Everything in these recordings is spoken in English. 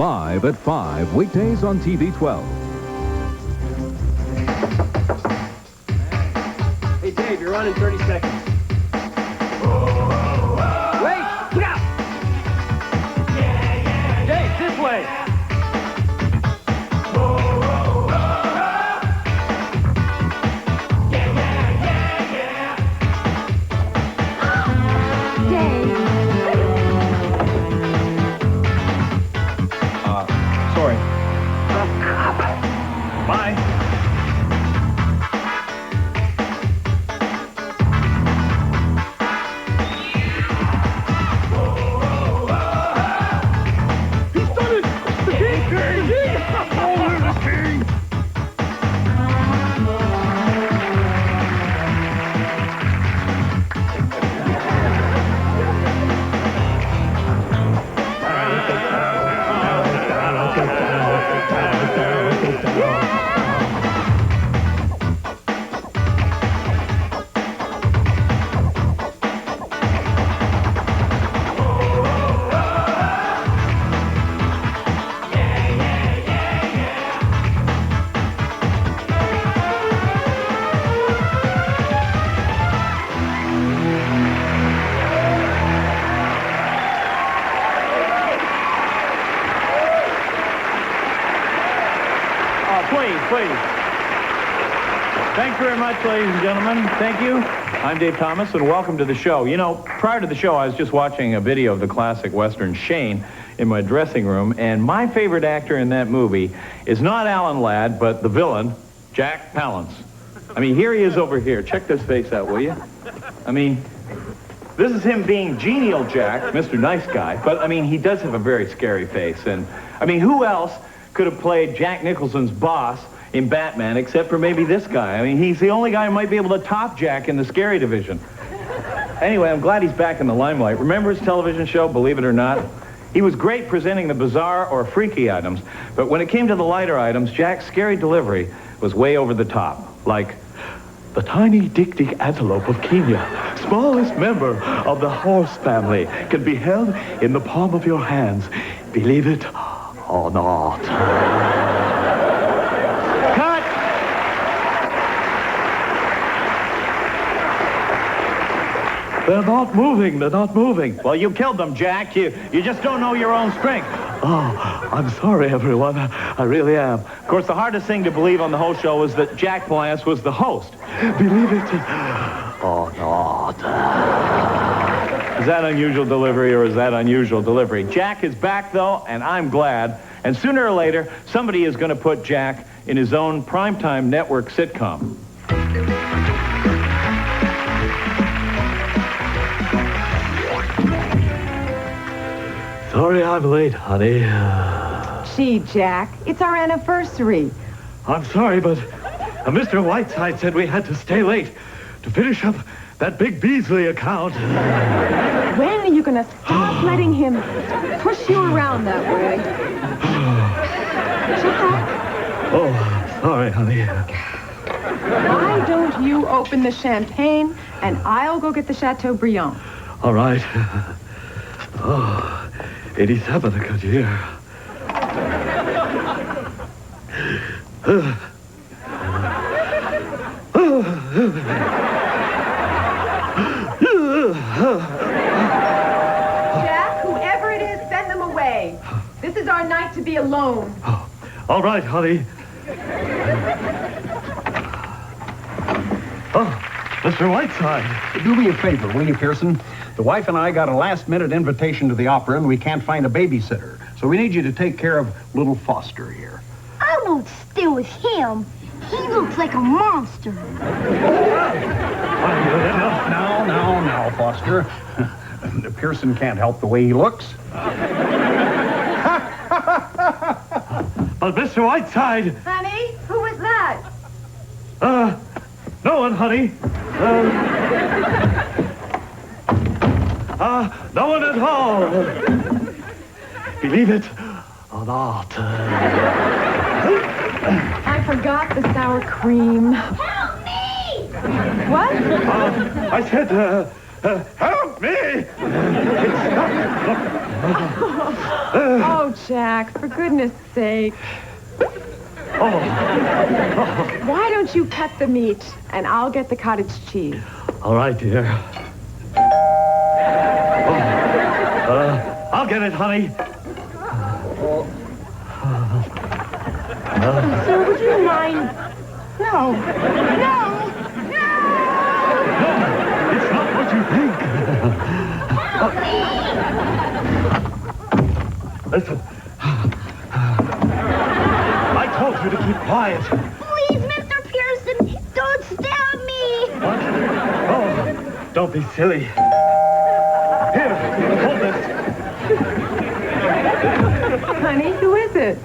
Live at 5, weekdays on TV 12. Hey, Dave, you're on in 30 seconds. Wait! Get out! Dave, this way! Sorry. Bye. He's done it! The king! The king! Oh, the king! Please. Thanks very much, ladies and gentlemen. Thank you. I'm Dave Thomas, and welcome to the show. You know, prior to the show, I was just watching a video of the classic Western Shane in my dressing room, and my favorite actor in that movie is not Alan Ladd, but the villain, Jack Palance. I mean, here he is over here. Check this face out, will you? I mean, this is him being genial Jack, Mr. Nice Guy, but, I mean, he does have a very scary face, and, I mean, who else could have played Jack Nicholson's boss in Batman, except for maybe this guy? I mean, he's the only guy who might be able to top Jack in the scary division. Anyway, I'm glad he's back in the limelight. Remember his television show, Believe It or Not? He was great presenting the bizarre or freaky items, but when it came to the lighter items, Jack's scary delivery was way over the top. Like, the tiny dik-dik antelope of Kenya, smallest member of the horse family, can be held in the palm of your hands. Believe it or not. They're not moving. They're not moving. Well, you killed them, Jack. You just don't know your own strength. Oh, I'm sorry, everyone. I really am. Of course, the hardest thing to believe on the whole show was that Jack Palance was the host. Believe it or not. Is that unusual delivery or is that unusual delivery? Jack is back, though, and I'm glad. And sooner or later, somebody is going to put Jack in his own primetime network sitcom. Sorry I'm late, honey. Gee, Jack, it's our anniversary. I'm sorry, but Mr. Whiteside said we had to stay late to finish up that big Beasley account. When are you going to stop letting him push you around that way? Jack? Oh, sorry, honey. Why don't you open the champagne and I'll go get the Chateaubriand? All right. Oh, 87, a good year. Jack, whoever it is, send them away. This is our night to be alone. Oh, all right, honey. Oh, Mr. Whiteside. Do me a favor, will you, Pearson? The wife and I got a last-minute invitation to the opera, and we can't find a babysitter. So we need you to take care of little Foster here. I won't stay with him. He looks like a monster. Now, Foster. Pearson can't help the way he looks. But Mr. Whiteside... Honey, who was that? No one, honey. No one at all. Believe it or not. I forgot the sour cream. Help me! What? I said, help me. Oh, Jack, for goodness sake. Why don't you cut the meat, and I'll get the cottage cheese. All right, dear. I'll get it, honey. Sir, would you mind? No. No. It's not what you think. Listen. I told you to keep quiet. Please, Mr. Pearson, don't stab me. What? Oh, don't be silly. Here, hold this. Honey, who is it?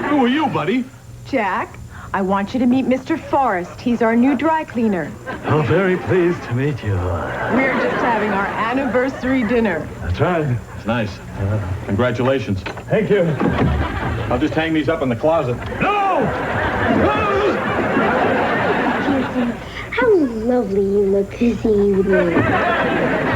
Who are you, buddy? Jack, I want you to meet Mr. Forrest. He's our new dry cleaner. Oh, very pleased to meet you. We're just having our anniversary dinner. That's right. It's nice. Congratulations. Thank you. I'll just hang these up in the closet. No! Pearson, how lovely you look this evening.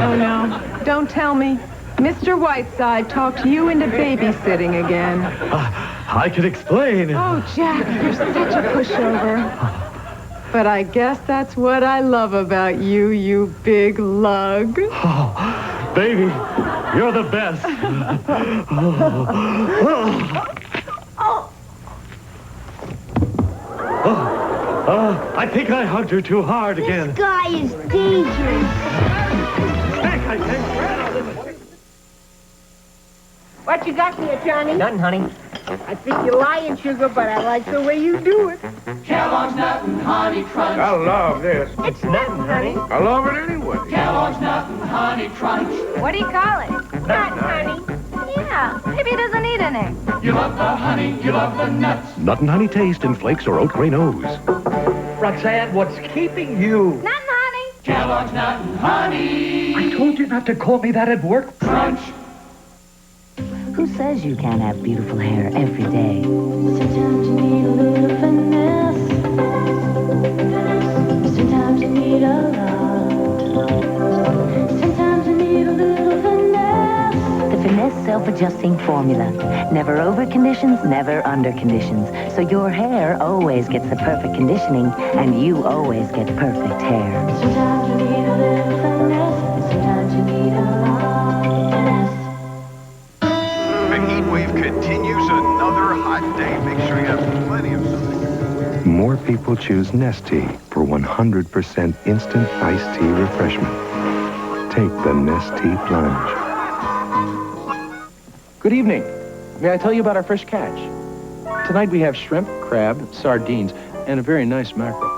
Oh, no. Don't tell me. Mr. Whiteside talked you into babysitting again. I can explain. Oh, Jack, you're such a pushover. But I guess that's what I love about you, you big lug. Oh, baby, you're the best. I think I hugged her too hard again. This guy is dangerous. Heck, I think. What you got there, Johnny? Nothing, honey. I think you're lying, Sugar, but I like the way you do it. Kellogg's Nut and Honey Crunch. I love this. It's nothing, honey. I love it anyway. Kellogg's Nut and Honey Crunch. What do you call it? Nothing, honey. Yeah, maybe it doesn't need any. You love the honey, you love the nuts. Nut and honey taste in flakes or oat grain O's. Roxanne, what's keeping you? Nothing, honey. Kellogg's Nut and Honey I told you not to call me that at work. Crunch. Who says you can't have beautiful hair every day? Sometimes you need a little finesse. Sometimes you need a lot. Sometimes you need a little finesse. The Finesse self-adjusting formula. Never over conditions, never under conditions. So your hair always gets the perfect conditioning, and you always get perfect hair. Sometimes you need a little finesse. And sometimes you need a lot. The heat wave continues another hot day. Make sure you have plenty of sun. More people choose Nestea for 100% instant iced tea refreshment. Take the Nestea plunge. Good evening. May I tell you about our fresh catch? Tonight we have shrimp, crab, sardines, and a very nice mackerel.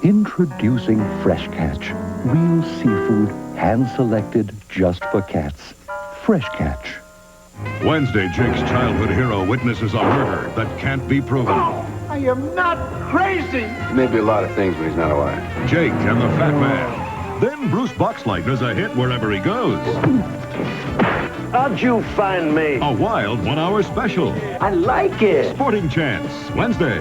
Introducing Fresh Catch. Real seafood, hand-selected just for cats. Fresh Catch. Wednesday, Jake's childhood hero witnesses a murder that can't be proven. I am not crazy. He may be a lot of things, but he's not alive. Jake and the Fat Man. Then Bruce Boxlight does a hit wherever he goes. How'd you find me? A wild one-hour special. I like it. Sporting Chance, Wednesday.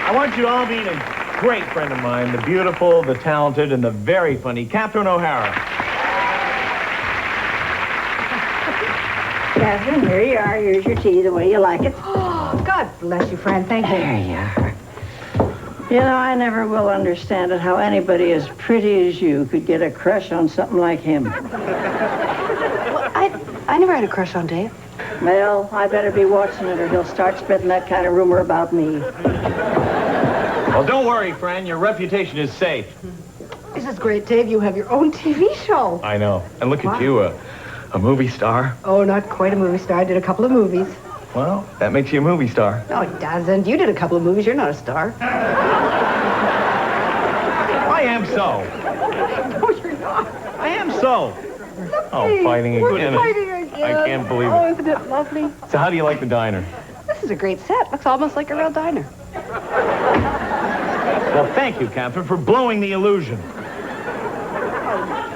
I want you to all meet a great friend of mine, the beautiful, the talented, and the very funny Catherine O'Hara. Catherine, here you are. Here's your tea the way you like it. Oh, God bless you, friend. Thank you. There you are. You know, I never will understand it how anybody as pretty as you could get a crush on something like him. Well, I never had a crush on Dave. Well, I better be watching it or he'll start spreading that kind of rumor about me. Well, don't worry, friend. Your reputation is safe. This is great, Dave. You have your own TV show. I know. And look at you, a movie star. Oh, not quite a movie star. I did a couple of movies. Well, that makes you a movie star. No, it doesn't. You did a couple of movies. You're not a star. I am so. No, you're not. I am so. Oh, fighting again. We're fighting again. I can't believe it. Oh, isn't it lovely? So how do you like the diner? This is a great set. Looks almost like a real diner. Well, thank you, Catherine, for blowing the illusion.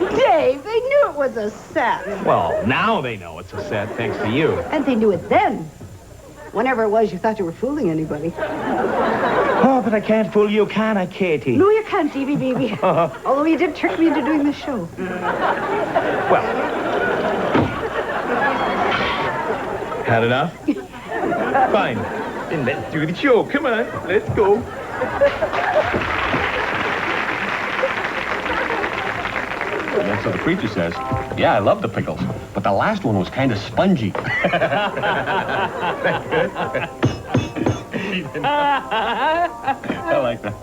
Dave, they knew it was a set. Well, now they know it's a set, thanks to you. And they knew it then. Whenever it was you thought you were fooling anybody. Oh, but I can't fool you, can I, Katie? No, you can't, Davy, baby. Although you did trick me into doing the show. Well. Had enough? Fine. Then let's do the show. Come on, let's go. That's what the preacher says. Yeah, I love the pickles, but the last one was kind of spongy. I like that.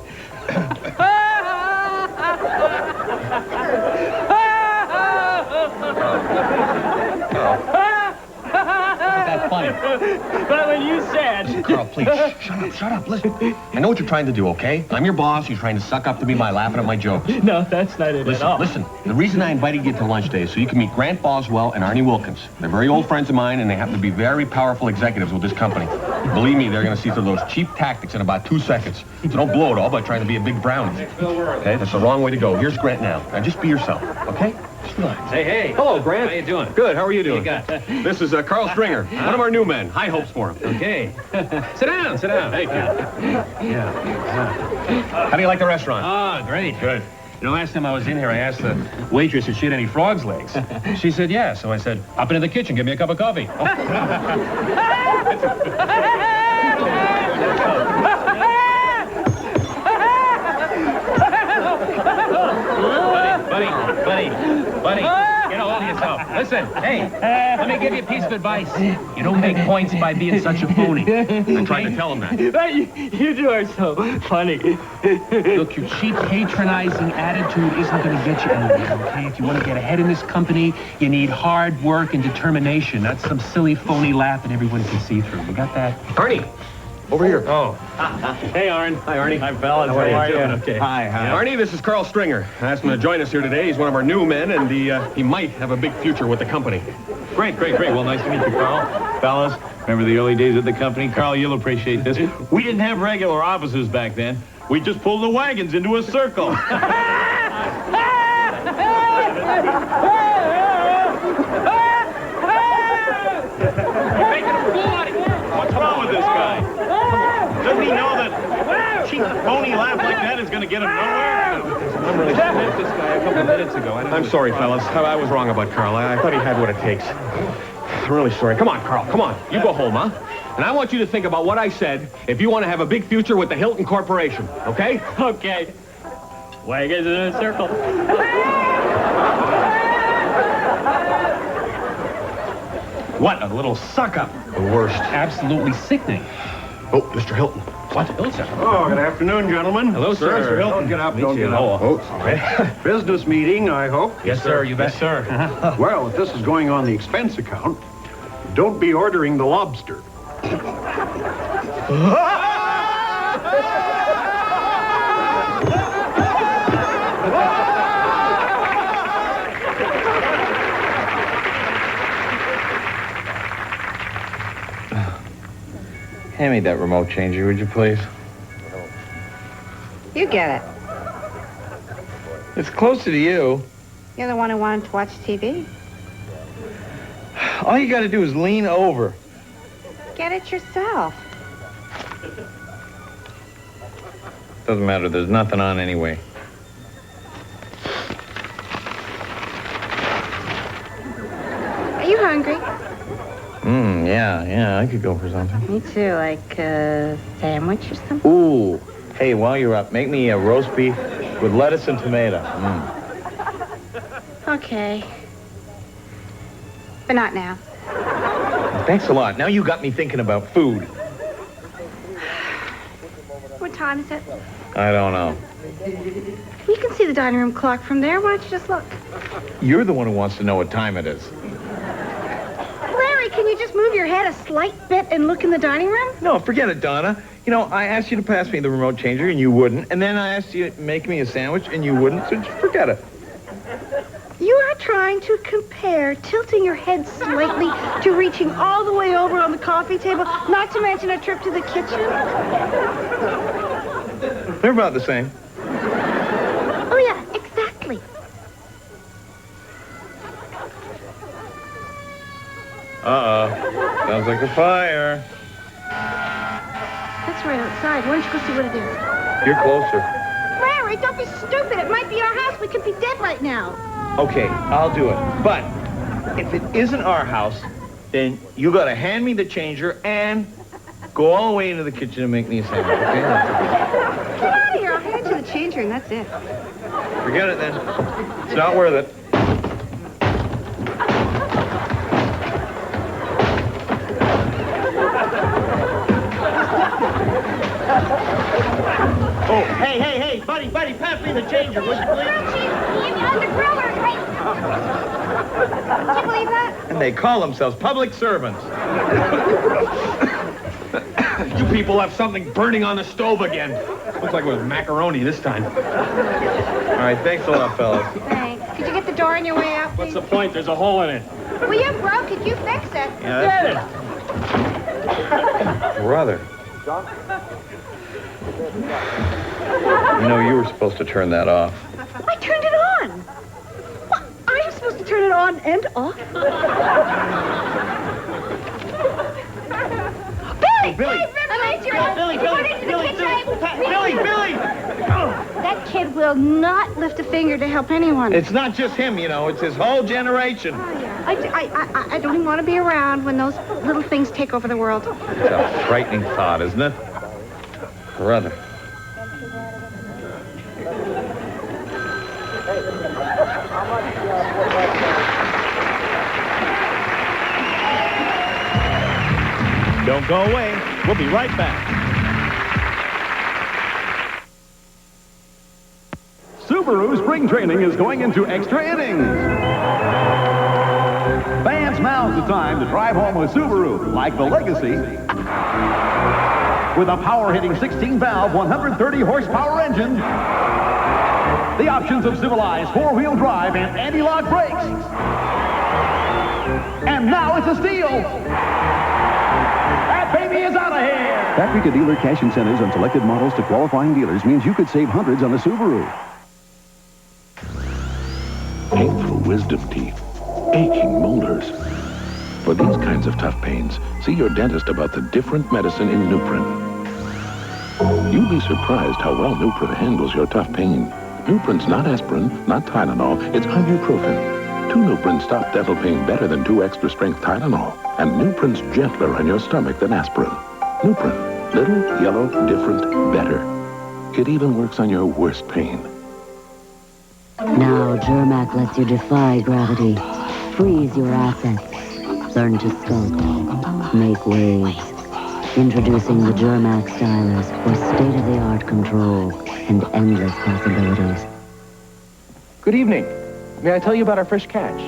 That's funny. But when you said... Carl, please, shut up, listen. I know what you're trying to do, okay? I'm your boss. You're trying to suck up to me by laughing at my jokes. No, that's not it at all. Listen, the reason I invited you to lunch today is so you can meet Grant Boswell and Arnie Wilkins. They're very old friends of mine, and they happen to be very powerful executives with this company. Believe me, they're going to see through those cheap tactics in about 2 seconds. So don't blow it all by trying to be a big brownie. Okay? That's the wrong way to go. Here's Grant now. Now just be yourself, okay? Hey, hey. Hello, Grant. How you doing? Good. How are you doing? What you got? This is Carl Stringer, one of our new men. High hopes for him. Okay. Sit down, sit down. Thank you. Yeah. How do you like the restaurant? Ah, great. Good. You know, last time I was in here, I asked the waitress if she had any frog's legs. She said yeah, so I said, up into the kitchen, give me a cup of coffee. Buddy, get a hold of yourself. Listen, hey, let me give you a piece of advice. You don't make points by being such a phony. I tried to tell him that. You two are so funny. Look, your cheap, patronizing attitude isn't going to get you anywhere, okay? If you want to get ahead in this company, you need hard work and determination, not some silly, phony laugh that everyone can see through. You got that? Arnie, over here. Oh. Hey, Arn. Hi, Arnie. Hi, fellas. How are you doing? Okay. Hi. Arnie, this is Carl Stringer. I asked him to join us here today. He's one of our new men, and he might have a big future with the company. Great. Well, nice to meet you, Carl. Fellas, remember the early days of the company? Carl, you'll appreciate this. We didn't have regular officers back then. We just pulled the wagons into a circle. What's wrong with this guy? Doesn't he know that cheap phony laugh like that is going to get him nowhere? I'm really met this guy a couple minutes ago. I'm sorry, fellas. I was wrong about Carl. I thought he had what it takes. I'm really sorry. Come on, Carl. Come on. You go home, huh? And I want you to think about what I said if you want to have a big future with the Hilton Corporation, okay? Okay. Wagons in a circle. What a little suck-up. The worst. Absolutely sickening. Oh, Mr. Hilton. What? Hilton? Oh, good afternoon, gentlemen. Hello, sir. Mr. Hilton. Don't get up. Don't get up. Oh, sorry. Business meeting, I hope. Yes, sir. You bet, sir. Well, if this is going on the expense account, don't be ordering the lobster. Hand me that remote changer, would you please? You get it. It's closer to you. You're the one who wanted to watch TV. All you got to do is lean over. Get it yourself. Doesn't matter. There's nothing on anyway. Are you hungry? Yeah, I could go for something. Me too, like a sandwich or something. Ooh. Hey, while you're up, make me a roast beef with lettuce and tomato. Okay. But not now. Thanks a lot. Now you got me thinking about food. What time is it? I don't know. You can see the dining room clock from there. Why don't you just look? You're the one who wants to know what time it is. Larry, can you just move your head a slight bit and look in the dining room? No, forget it, Donna. You know, I asked you to pass me the remote changer, and you wouldn't. And then I asked you to make me a sandwich, and you wouldn't. So just forget it. You are trying to compare tilting your head slightly to reaching all the way over on the coffee table, not to mention a trip to the kitchen? They're about the same. Oh, yeah, exactly. Sounds like a fire. That's right outside. Why don't you go see what it is? You're closer. Larry, don't be stupid. It might be our house. We could be dead right now. Okay, I'll do it. But if it isn't our house, then you gotta hand me the changer and go all the way into the kitchen and make me a sandwich, okay? Get out of here. I'll hand you the changer, and that's it. Forget it then. It's not worth it. Oh, hey, buddy, pass me the changer, would you please? Grilled cheese on the griller. Right. Can you believe that? And they call themselves public servants. You people have something burning on the stove again. Looks like it was macaroni this time. All right, thanks a lot, fellas. Thanks. Could you get the door on your way out, What's please? the point? There's a hole in it. Well, you broke it. You fix it. Yeah, brother. You know, you were supposed to turn that off. I turned it on. What? I'm supposed to turn it on and off? Billy! Billy! That kid will not lift a finger to help anyone. It's not just him, you know. It's his whole generation. I don't even want to be around when those little things take over the world. It's a frightening thought, isn't it? Brother. Don't go away. We'll be right back. Subaru spring training is going into extra innings. Fans, now's the time to drive home with Subaru, like the Legacy. With a power-hitting 16-valve, 130-horsepower engine, the options of civilized four-wheel drive and anti-lock brakes. And now it's a steal. That baby is out of here. Factory-to-dealer cash incentives on selected models to qualifying dealers means you could save hundreds on a Subaru. Painful wisdom teeth, aching molars. For these kinds of tough pains, see your dentist about the different medicine in Nuprin. You'll be surprised how well Nuprin handles your tough pain. Nuprin's not aspirin, not Tylenol, it's ibuprofen. 2 Nuprin stop dental pain better than 2 extra-strength Tylenol. And Nuprin's gentler on your stomach than aspirin. Nuprin, little, yellow, different, better. It even works on your worst pain. Now Germac lets you defy gravity, freeze your assets, learn to sculpt, make waves. Introducing the Germac Stylers for state-of-the-art control and endless possibilities. Good evening. May I tell you about our fresh catch?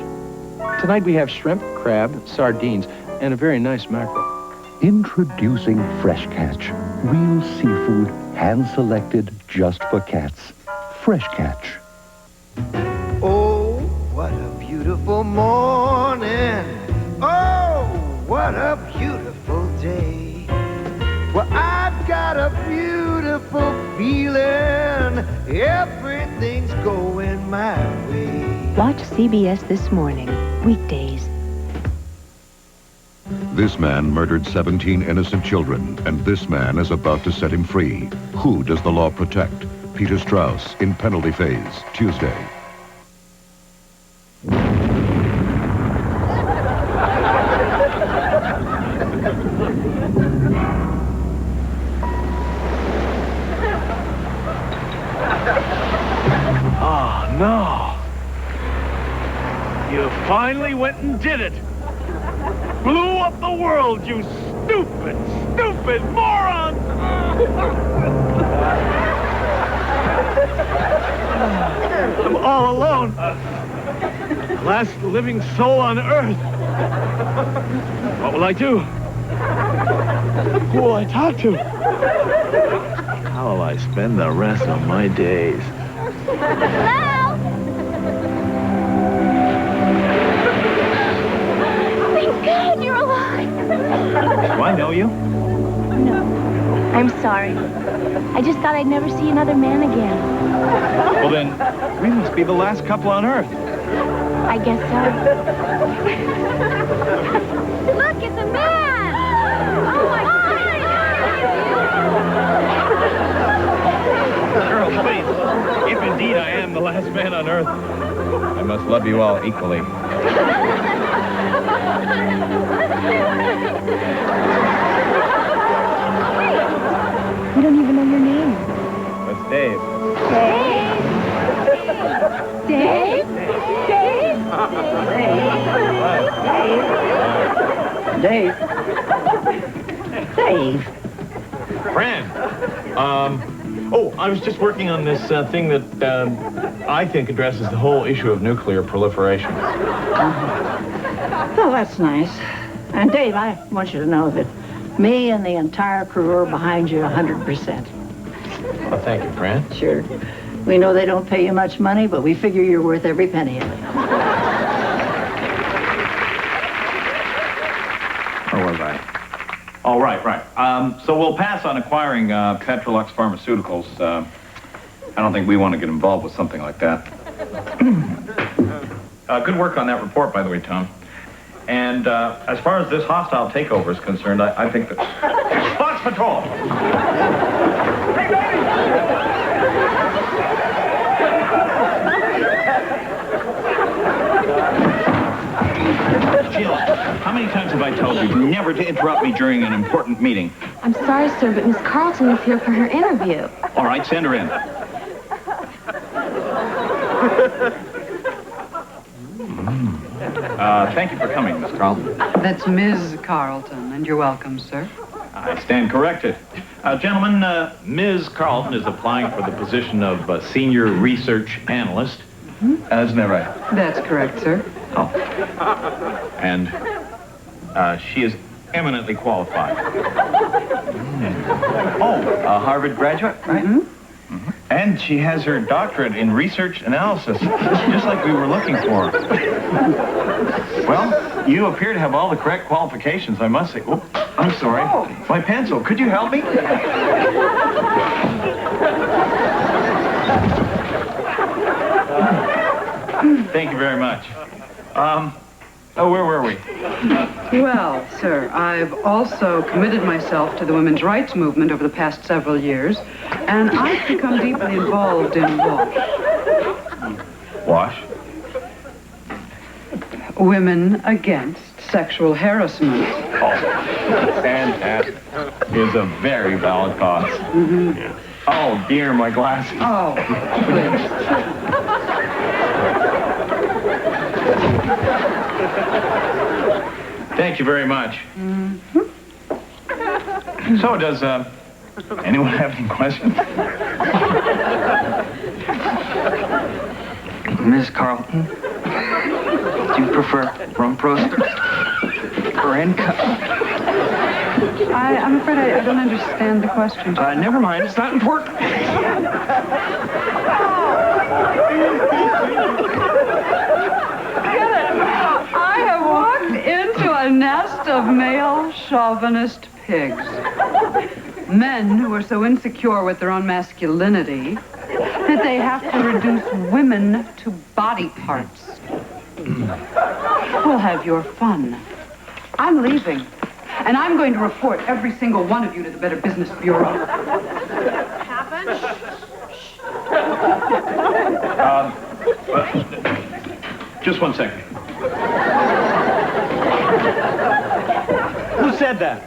Tonight we have shrimp, crab, sardines, and a very nice mackerel. Introducing Fresh Catch. Real seafood, hand-selected just for cats. Fresh Catch. Oh, what a beautiful morning. Oh, what a beautiful day. Well, I've got a beautiful feeling. Everything's going my way. Watch CBS This Morning, weekdays. This man murdered 17 innocent children, and this man is about to set him free. Who does the law protect? Peter Strauss in Penalty Phase, Tuesday. Oh, no. You finally went and did it. Blew up the world, you stupid, stupid moron! I'm all alone. Last living soul on Earth. What will I do? Who will I talk to? How will I spend the rest of my days? Hello? Thank God you're alive. Do I know you? No, I'm sorry. I just thought I'd never see another man again. Well, then, we must be the last couple on Earth. I guess so. Look, it's a man. last man on Earth. I must love you all equally. You don't even know your name. That's Dave. Dave? Dave? Dave. Fran. Oh, I was just working on this thing that I think addresses the whole issue of nuclear proliferation. Well, that's nice. And Dave, I want you to know that me and the entire crew are behind you 100%. Well, thank you, Fran. Sure. We know they don't pay you much money, but we figure you're worth every penny of it. Where was I? Oh, right. So we'll pass on acquiring Petrolux Pharmaceuticals. I don't think we want to get involved with something like that. Good work on that report, by the way, Tom. And as far as this hostile takeover is concerned, I think that... Fox Patrol! Hey, baby! Sheila, how many times have I told you never to interrupt me during an important meeting? I'm sorry, sir, but Miss Carlton is here for her interview. All right, send her in. Thank you for coming, Miss Carlton. That's Ms. Carlton, and you're welcome, sir. I stand corrected. Gentlemen, Ms. Carlton is applying for the position of Senior Research Analyst. Isn't that right? That's correct, sir. Oh. And she is eminently qualified. Oh, a Harvard graduate, right? Mm-hmm. And she has her doctorate in research analysis, just like we were looking for. Well, you appear to have all the correct qualifications, I must say. Oh, I'm sorry. Oh. My pencil. Could you help me? Thank you very much. Where were we? Well, sir, I've also committed myself to the women's rights movement over the past several years, and I've become deeply involved in WASH. WASH? Women Against Sexual Harassment. Oh, and that is a very valid cause. Mm-hmm. Oh, dear, my glasses. Oh, please. Thank you very much. Mm-hmm. So, does anyone have any questions? Ms. Carlton, do you prefer rum proster or end cup? I'm afraid I don't understand the question. Never mind. It's not important. I have walked into a nest of male chauvinist pigs. Men who are so insecure with their own masculinity that they have to reduce women to body parts. We'll have your fun. I'm leaving. And I'm going to report every single one of you to the Better Business Bureau. Just one second. Who said that?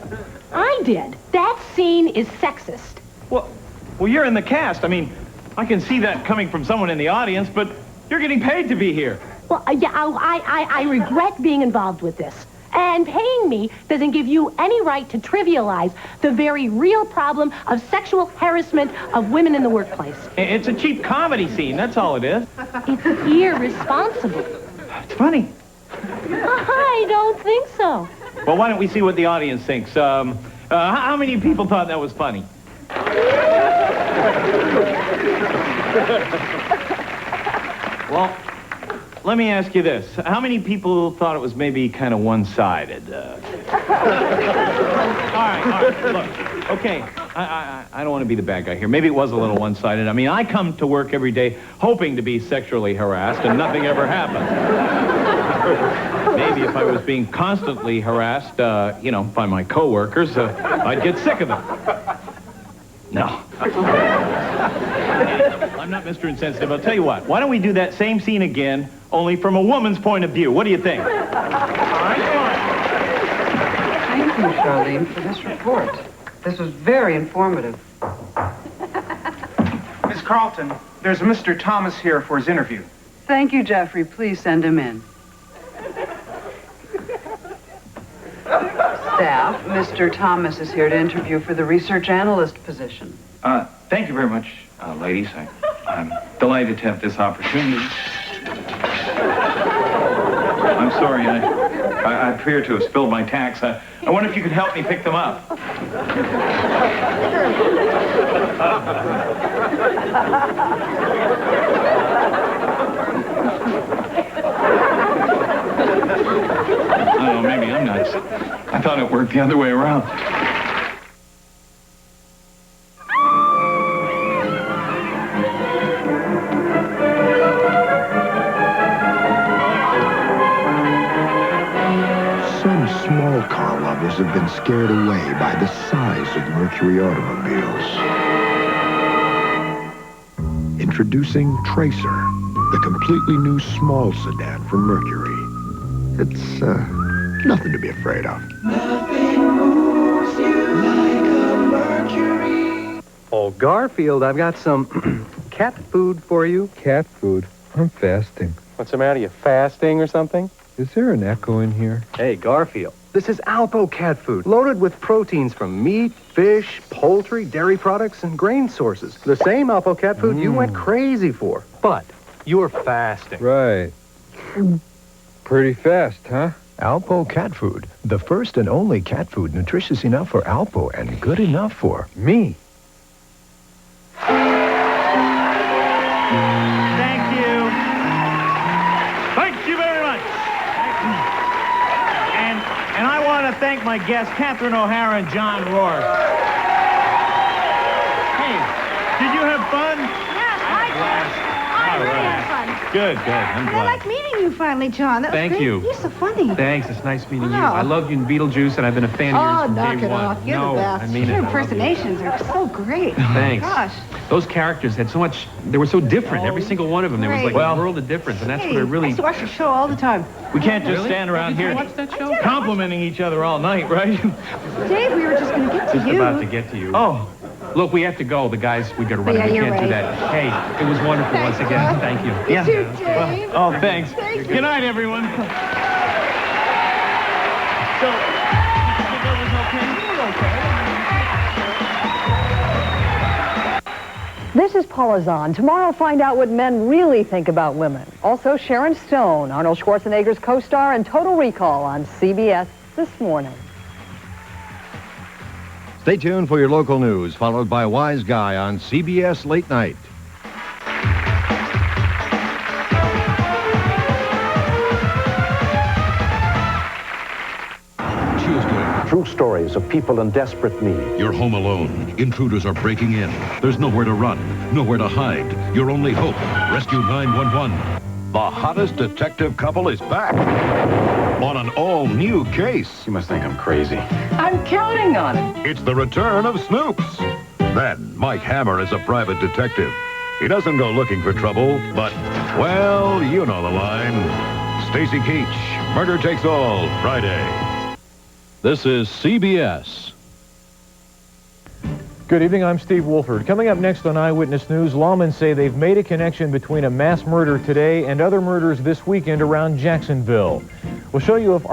I did. That scene is sexist. Well, you're in the cast. I mean, I can see that coming from someone in the audience, but you're getting paid to be here. Well, yeah, I regret being involved with this. And paying me doesn't give you any right to trivialize the very real problem of sexual harassment of women in the workplace. It's a cheap comedy scene, that's all it is. It's irresponsible. It's funny. I don't think so. Well, why don't we see what the audience thinks? How many people thought that was funny? Well, let me ask you this. How many people thought it was maybe kind of one-sided? All right, look, okay, I don't want to be the bad guy here. Maybe it was a little one-sided. I mean, I come to work every day hoping to be sexually harassed, and nothing ever happens. Maybe if I was being constantly harassed, by my coworkers, I'd get sick of them. No. I'm not Mr. Insensitive. I'll tell you what. Why don't we do that same scene again, only from a woman's point of view? What do you think? All right, Thank you, Charlene, for this report. This was very informative. Miss Carlton, there's Mr. Thomas here for his interview. Thank you, Jeffrey. Please send him in. Staff, Mr. Thomas is here to interview for the research analyst position. Thank you very much, ladies. I'm delighted to have this opportunity. I'm sorry, I appear to have spilled my tacks. I wonder if you could help me pick them up. Oh, maybe I'm nuts. I thought it worked the other way around. Some small car lovers have been scared away by the size of Mercury automobiles. Introducing Tracer, the completely new small sedan from Mercury. It's, nothing to be afraid of. Oh, Garfield, I've got some cat food for you. Cat food? I'm fasting. What's the matter? You fasting or something? Is there an echo in here? Hey, Garfield, this is Alpo cat food, loaded with proteins from meat, fish, poultry, dairy products, and grain sources. The same Alpo cat food you went crazy for. But you're fasting. Right. Pretty fast, huh? Alpo cat food, the first and only cat food nutritious enough for Alpo and good enough for me. Thank you. Thank you very much. And I want to thank my guests, Catherine O'Hara and John Rourke. Hey, did you have fun? Yes, I did. I really had fun. Good, good. I'm And I glad. like meeting you finally, John. That was Thank great. you. You're so funny. Thanks. It's nice meeting you. Wow. I loved you in Beetlejuice, and I've been a fan of yours Oh, from knock day it one. off. You're no, the best. I mean Your it. impersonations are so great. Thanks. Gosh. Those characters had so much. They were so different. Every single one of them. There was like Great. a world of difference, and that's Hey, what I I really. used to watch your show all the time. We can't just Really? stand around Did you here watch that show? complimenting each other all night, right? Dave, we were just going to get to Just you. about to get to you. Oh. Look, we have to go. The guys, we got to run. Yeah, We you're can't do right. that. Hey, it was wonderful Thanks, once again. Bob. Thank you. You too, Dave. Oh, thanks. Thank you. Good night, everyone. So, This is Paula Zahn. Tomorrow, find out what men really think about women. Also, Sharon Stone, Arnold Schwarzenegger's co-star in Total Recall on CBS this morning. Stay tuned for your local news, followed by Wise Guy on CBS Late Night. Tuesday. True stories of people in desperate need. You're home alone. Intruders are breaking in. There's nowhere to run, nowhere to hide. Your only hope, Rescue 911. The hottest detective couple is back on an all-new case. You must think I'm crazy. I'm counting on it. It's the return of Snoops. Then, Mike Hammer is a private detective. He doesn't go looking for trouble, but, well, you know the line. Stacy Keach, Murder Takes All, Friday. This is CBS. Good evening, I'm Steve Wolford. Coming up next on Eyewitness News, lawmen say they've made a connection between a mass murder today and other murders this weekend around Jacksonville. We'll show you if